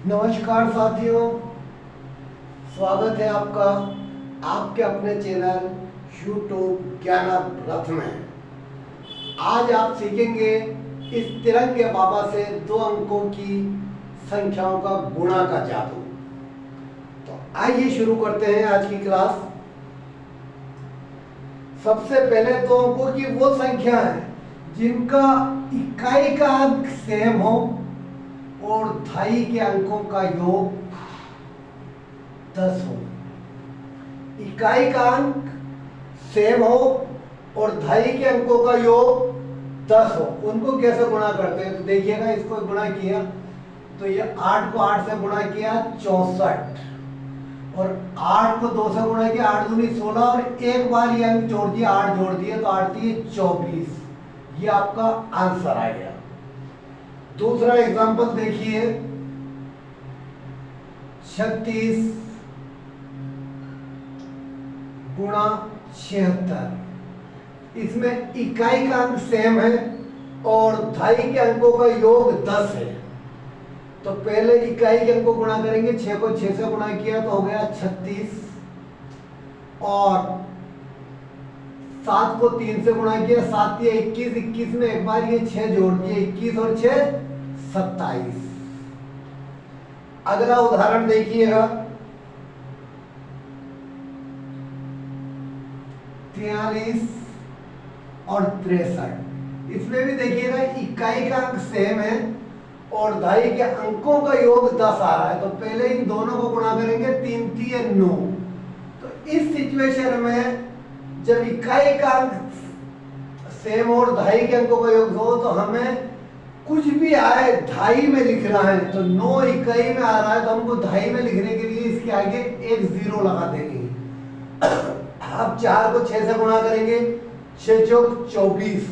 नमस्कार साथियों, स्वागत है आपका आपके अपने चैनल यूट्यूब ज्ञानामृत में। आज आप सीखेंगे इस तिरंगे बाबा से 2 अंकों की संख्याओं का गुणा का जादू। तो आइए शुरू करते हैं आज की क्लास। सबसे पहले 2 अंकों की वो संख्या है जिनका इकाई का अंक सेम हो और धाई के अंकों का योग 10 हो। इकाई का अंक सेम हो और धाई के अंकों का योग 10 हो। उनको कैसे गुणा करते हैं तो देखिएगा, इसको गुणा किया तो ये 8 को 8 से गुणा किया 64 और 8 को 2 से गुणा किया 8 दूनी 16 और एक बार ये अंक जोड़ दिया 8 जोड़ दिए तो 8 दिए 24। ये आपका आंसर आ गया। दूसरा एग्जांपल देखिए, 36 गुणा 76। इसमें इकाई का अंक सेम है और धाई के अंकों का योग 10 है। तो पहले इकाई के अंकों गुणा करेंगे। 6 को 6 से गुणा किया तो हो गया 36 और 7 को 3 से गुणा किया 7 या 21। 21 में एक बार ये 6 जोड़ दिए 21 और 6 27। अगला उदाहरण देखिएगा, 43 और 63। इसमें भी देखिएगा इकाई का अंक सेम है और धाई के अंकों का योग 10 आ रहा है। तो पहले इन दोनों को गुणा करेंगे 3 3 9। तो इस सिचुएशन में जब इकाई का अंक सेम और धाई के अंकों का योग 2 तो हमें कुछ भी आए धाई में लिखना है। तो 9 इकाई में आ रहा है तो हमको धाई में लिखने के लिए इसके आगे एक 0 लगा देंगे। अब 4 को 6 से गुणा करेंगे 6 चौक 24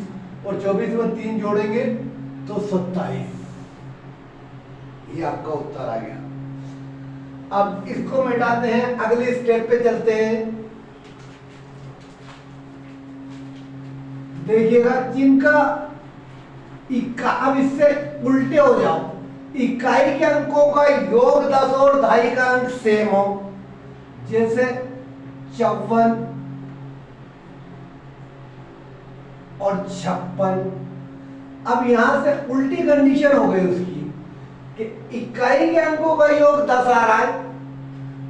और 24 में 3 जोड़ेंगे तो 27। ये आपका उत्तर आ गया। अब इसको मिटाते हैं, अगले स्टेप पे चलते हैं। देखिएगा जिनका अब इससे उल्टे हो जाओ, इकाई के अंकों का योग 10 और धाई का अंक सेम हो, जैसे 54 और 56। अब यहां से उल्टी कंडीशन हो गई उसकी कि इकाई के अंकों का योग 10 आ रहा है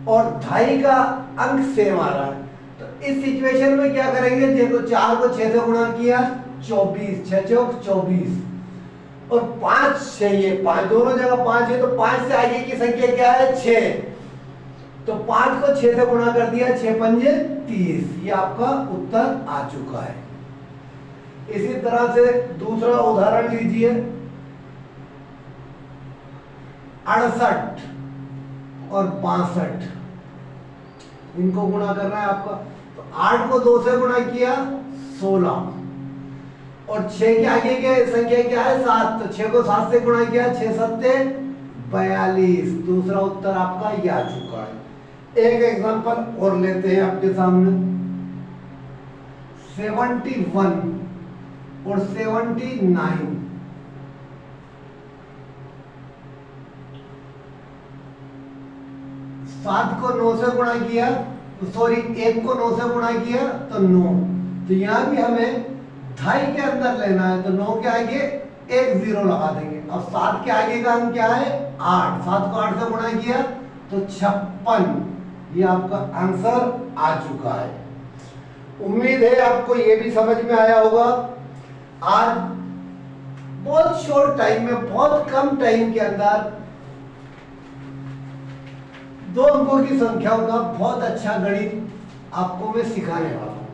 और धाई का अंक सेम आ रहा है। तो इस सिचुएशन में क्या करेंगे, देखो 4 को 6 से गुणा किया 24, 6 चौक 24 और 5 6 ये 5 दोनों जगह 5 है तो 5 से आगे की संख्या क्या है 6। तो 5 को 6 से गुणा कर दिया 6 पंजे 30। ये आपका उत्तर आ चुका है। इसी तरह से दूसरा उदाहरण लीजिए, 68 और 62। इनको गुणा करना है आपका। तो 8 को 2 से गुणा किया 16 और 6 के आगे के संख्या क्या है 7। तो 6 को 7 से गुणा किया 6 7 42। दूसरा उत्तर आपका ये आ चुका है। एक एग्जांपल और लेते हैं आपके सामने, 71 और 79। 7 को 9 से गुणा किया, सॉरी 1 को 9 से गुणा किया तो 9। तो यहां भी हमें धाई के अंदर लेना है तो 9 के आगे एक 0 लगा देंगे। अब 7 के आगे का अंक क्या है 8। 7 को 8 से गुणा किया तो 56। ये आपका आंसर आ चुका है। उम्मीद है आपको ये भी समझ में आया होगा। आज बहुत शॉर्ट टाइम में, बहुत कम टाइम के अंदर 2 अंकों की संख्याओं का बहुत अच्छा गणित आपको मैं सिखाने वाला हूं।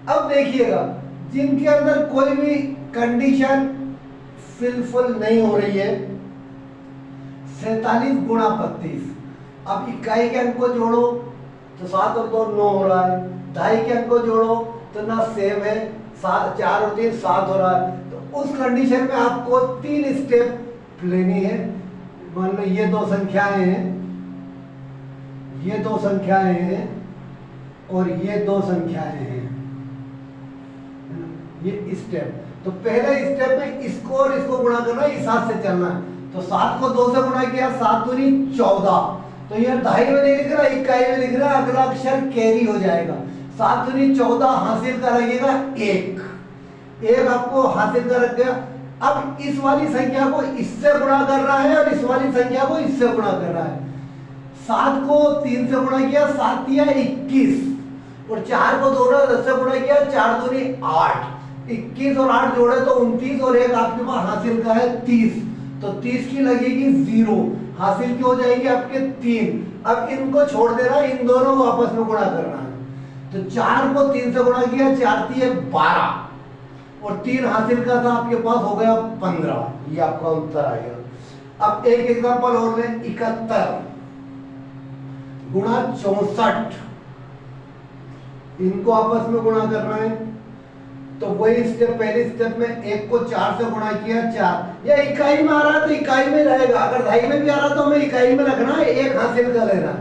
अब देखिएगा, जिनके अंदर कोई भी कंडीशन फिलफुल नहीं हो रही है, 47 गुणा 32। अब इकाई के अंक को जोड़ो तो 7 और 2 9 हो रहा है, धाई के अंक को जोड़ो तो ना सेम है, 4 और 3 7 हो रहा है। तो उस कंडीशन में आपको 3 स्टेप लेनी है। मान लो ये 2 संख्याएं हैं, ये 2 संख्याएं हैं और ये 2 संख्याएं हैं, ये स्टेप। तो पहले स्टेप में इसको और इसको गुणा करना, इस हाथ से चलना है। तो 7 को 2 से गुणा किया, 7 दूनी 14। तो ये 2.5 में नहीं लिख रहा, इकाई में लिख रहा, अगला अक्षर कैरी हो जाएगा। 7 दूनी 14 हासिल कर लगेगा 1 आपको हासिल कर रख गया। अब इस वाली संख्या को इससे गुणा कर रहा है और इस वाली संख्या को इससे गुणा कर रहा है। 7 को 3 से गुणा किया, 7 दिया 21 और 4 को 10 से गुणा किया, 4 दूनी 8। 21 और 8 जोड़े तो 29 और 1 आपके पास हासिल का है 30। तो 30 की लगेगी 0, हासिल की हो जाएगी आपके 3। अब इनको छोड़ देना, इन दोनों को आपस में गुणा करना है। तो 4 को 3 से गुणा किया, 4 दिए 12 और 3 हासिल का था आपके पास, हो गया 15। ये आपका उत्तर आ गया। अब एक एग्जांपल और लें, 71 गुणा 64, इनको आपस में गुणा करना है। तो वही स्टेप, पहले स्टेप में 1 को 4 से गुणा किया 4, या इकाई में आ रहा है तो इकाई में रहेगा, अगर 2.5 में भी आ रहा तो हमें इकाई में रखना है, 1 हासिल कर लेना।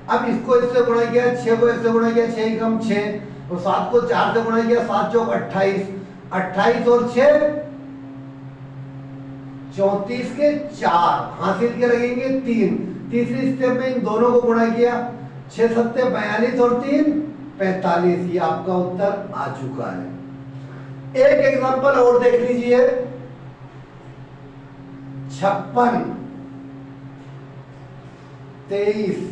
अब इसको इससे गुणा किया, 6 को 1 से गुणा किया, 6 कम 6, और 7 को 4 से गुणा किया, 7 चौक 28, 28 और 6 34 के 4 हासिल के लगेंगे 3। तीसरी स्टेप में इन दोनों को गुणा किया, 6 सत्ते 42 और 3 45। ये आपका उत्तर आ चुका है। एक एग्जांपल और देख लीजिए, 56 23,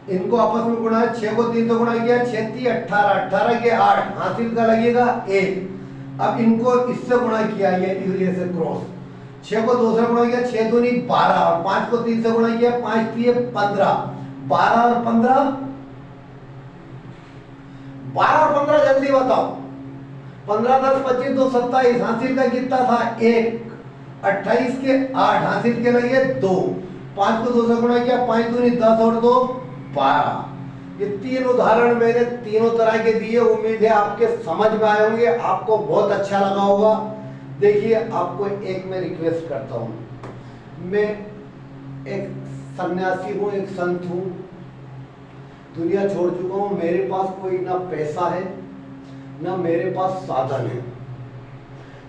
इनको आपस में गुणा, 6 को 3 से गुणा किया, 6 3 18, 18 के 8 हासिल का लगेगा 1। अब इनको इससे गुणा किया, ये से क्रॉस, 6 को 2 से गुणा किया, 6 दूनी 12 और 5 को 3 से गुणा किया, 5 3 15, 12 और 15, 12 और 15 जल्दी बताओ, 15 10 25 2 27, हासिल का कितना था 1, 28 के 8 हासिल के लगे 2, 5 को 2 से गुणा किया, 5 दूनी 10 और 2 12। ये 3 उदाहरण मैंने तीनों तरह के दिए, उम्मीद है आपके समझ में आए होंगे, आपको बहुत अच्छा लगा होगा। देखिए, आपको एक मैं रिक्वेस्ट करता हूँ, मैं एक सन्यासी हूँ, एक संत हूँ, दुनिया छोड़ चुका हूँ, मेरे पास कोई ना पैसा है ना मेरे पास साधन है,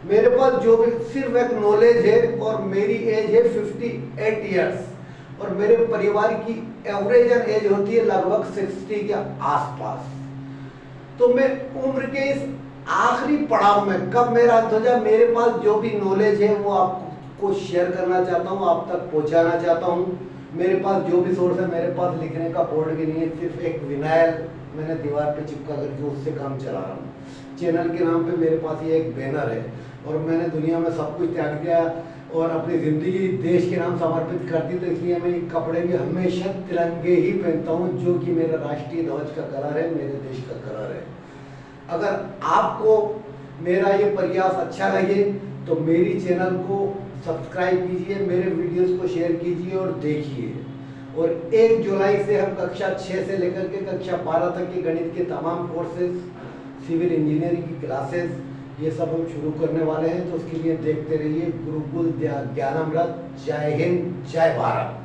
मेरे पास जो भी सिर्फ एक नॉलेज है, और मेरी एज है 58 इयर्स, और मेरे परिवार की एवरेज एज होती है लगभग 60 के आसपास। तो मैं उम्र के इस आखिरी पड़ाव में, कब मेरा अंत हो जाए, मेरे पास जो भी नॉलेज है वो आपको शेयर करना चाहता हूँ, आप तक पहुँचाना चाहता हूँ। मेरे पास जो भी सोर्स है, मेरे पास लिखने का बोर्ड भी नहीं है, सिर्फ एक विनाइल मैंने दीवार पे चिपका करके उससे काम चला रहा हूँ। चैनल के नाम पे मेरे पास ये एक बैनर है, और मैंने दुनिया में सब कुछ त्याग दिया और अपनी ज़िंदगी देश के नाम समर्पित कर दी, तो इसलिए मैं ये कपड़े भी हमेशा तिरंगे ही पहनता हूँ, जो कि मेरा राष्ट्रीय ध्वज का कलर है, मेरे देश का कलर है। अगर आपको मेरा ये प्रयास अच्छा लगे तो मेरी चैनल को सब्सक्राइब कीजिए, मेरे वीडियोस को शेयर कीजिए और देखिए। और 1 जुलाई से हम कक्षा 6 से लेकर के कक्षा 12 तक के गणित के तमाम कोर्सेज, सिविल इंजीनियरिंग की क्लासेस, ये सब हम शुरू करने वाले हैं, तो उसके लिए देखते रहिए गुरुकुल ज्ञानामृत। जय हिंद, जय भारत।